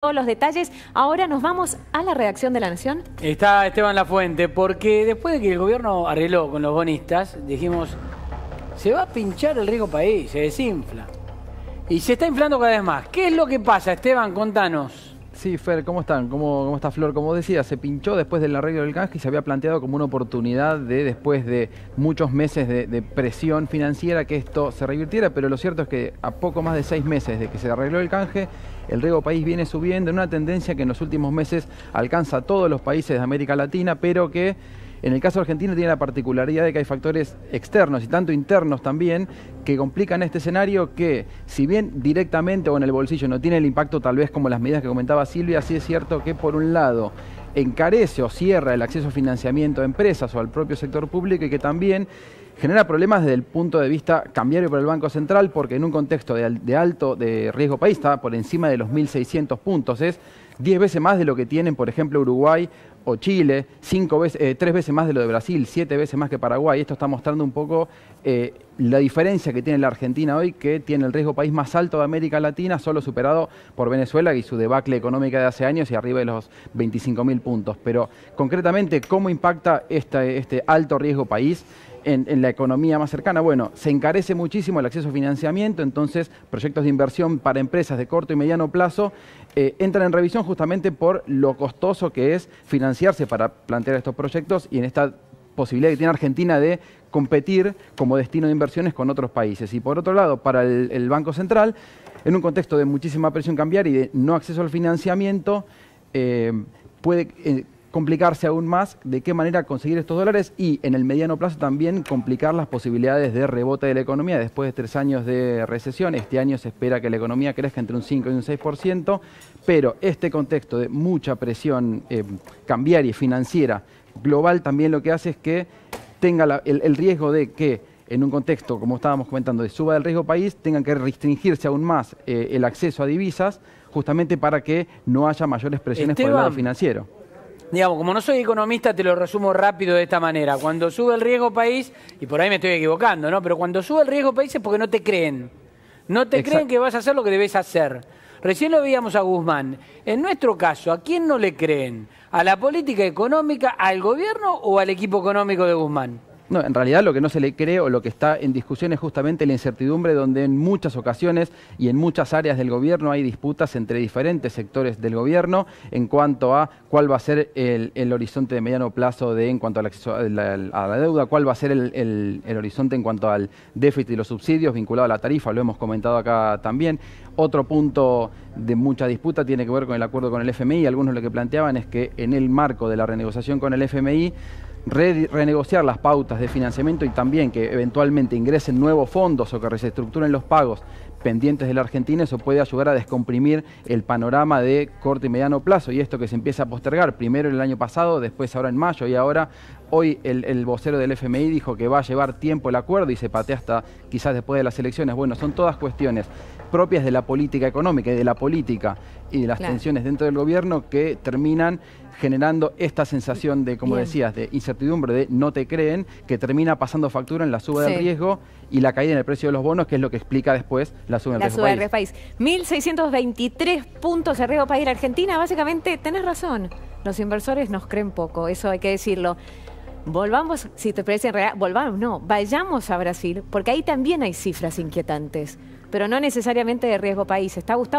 Todos los detalles. Ahora nos vamos a la redacción de La Nación. Está Esteban Lafuente, porque después de que el gobierno arregló con los bonistas, dijimos, se va a pinchar el riesgo país, se desinfla. Y se está inflando cada vez más. ¿Qué es lo que pasa, Esteban? Contanos. Sí, Fer, ¿cómo están? ¿Cómo está Flor? Como decía, se pinchó después del arreglo del canje y se había planteado como una oportunidad de, después de muchos meses de presión financiera, que esto se revirtiera, pero lo cierto es que a poco más de 6 meses de que se arregló el canje, el riesgo país viene subiendo en una tendencia que en los últimos meses alcanza a todos los países de América Latina, pero que en el caso argentino tiene la particularidad de que hay factores externos y tanto internos también que complican este escenario, que si bien directamente o en el bolsillo no tiene el impacto tal vez como las medidas que comentaba Silvia, sí es cierto que por un lado encarece o cierra el acceso a financiamiento a empresas o al propio sector público, y que también genera problemas desde el punto de vista cambiario para el Banco Central, porque en un contexto de alto riesgo país, está por encima de los 1.600 puntos, es 10 veces más de lo que tienen, por ejemplo, Uruguay o Chile, 3 veces más de lo de Brasil, 7 veces más que Paraguay. Esto está mostrando un poco la diferencia que tiene la Argentina hoy, que tiene el riesgo país más alto de América Latina, solo superado por Venezuela y su debacle económica de hace años y arriba de los 25.000 puntos. Pero concretamente, ¿cómo impacta este alto riesgo país en la economía más cercana? Bueno, se encarece muchísimo el acceso a financiamiento, entonces proyectos de inversión para empresas de corto y mediano plazo entran en revisión justamente por lo costoso que es financiarse para plantear estos proyectos y en esta posibilidad que tiene Argentina de competir como destino de inversiones con otros países. Y por otro lado, para el Banco Central, en un contexto de muchísima presión cambiaria y de no acceso al financiamiento, puede complicarse aún más de qué manera conseguir estos dólares y en el mediano plazo también complicar las posibilidades de rebote de la economía. Después de 3 años de recesión, este año se espera que la economía crezca entre un 5 y un 6%, pero este contexto de mucha presión cambiaria y financiera global también lo que hace es que tenga el riesgo de que en un contexto, como estábamos comentando, de suba del riesgo país, tengan que restringirse aún más el acceso a divisas, justamente para que no haya mayores presiones por el lado financiero. Digamos, como no soy economista, te lo resumo rápido de esta manera. Cuando sube el riesgo país, y por ahí me estoy equivocando, ¿no? Pero cuando sube el riesgo país es porque no te creen. No te creen que vas a hacer lo que debes hacer. Recién lo veíamos a Guzmán. En nuestro caso, ¿a quién no le creen? ¿A la política económica, al gobierno o al equipo económico de Guzmán? No, en realidad lo que no se le cree o lo que está en discusión es justamente la incertidumbre, donde en muchas ocasiones y en muchas áreas del gobierno hay disputas entre diferentes sectores del gobierno en cuanto a cuál va a ser el horizonte de mediano plazo en cuanto al acceso a la deuda, cuál va a ser el horizonte en cuanto al déficit y los subsidios vinculado a la tarifa, lo hemos comentado acá también. Otro punto de mucha disputa tiene que ver con el acuerdo con el FMI. Algunos lo que planteaban es que en el marco de la renegociación con el FMI, renegociar las pautas de financiamiento y también que eventualmente ingresen nuevos fondos o que reestructuren los pagos pendientes de la Argentina, eso puede ayudar a descomprimir el panorama de corto y mediano plazo, y esto que se empieza a postergar, primero el año pasado, después ahora en mayo, y ahora hoy el vocero del FMI dijo que va a llevar tiempo el acuerdo y se patea hasta quizás después de las elecciones. Bueno, son todas cuestiones propias de la política económica y de la política y de las tensiones dentro del gobierno que terminan generando esta sensación de, como decías, de incertidumbre, de no te creen, que termina pasando factura en la suba del riesgo y la caída en el precio de los bonos, que es lo que explica después la suba del riesgo país. 1.623 puntos de riesgo país en Argentina. Básicamente, tenés razón, los inversores nos creen poco, eso hay que decirlo. Volvamos, si te parece real, vayamos a Brasil, porque ahí también hay cifras inquietantes, pero no necesariamente de riesgo país. Está Gustavo.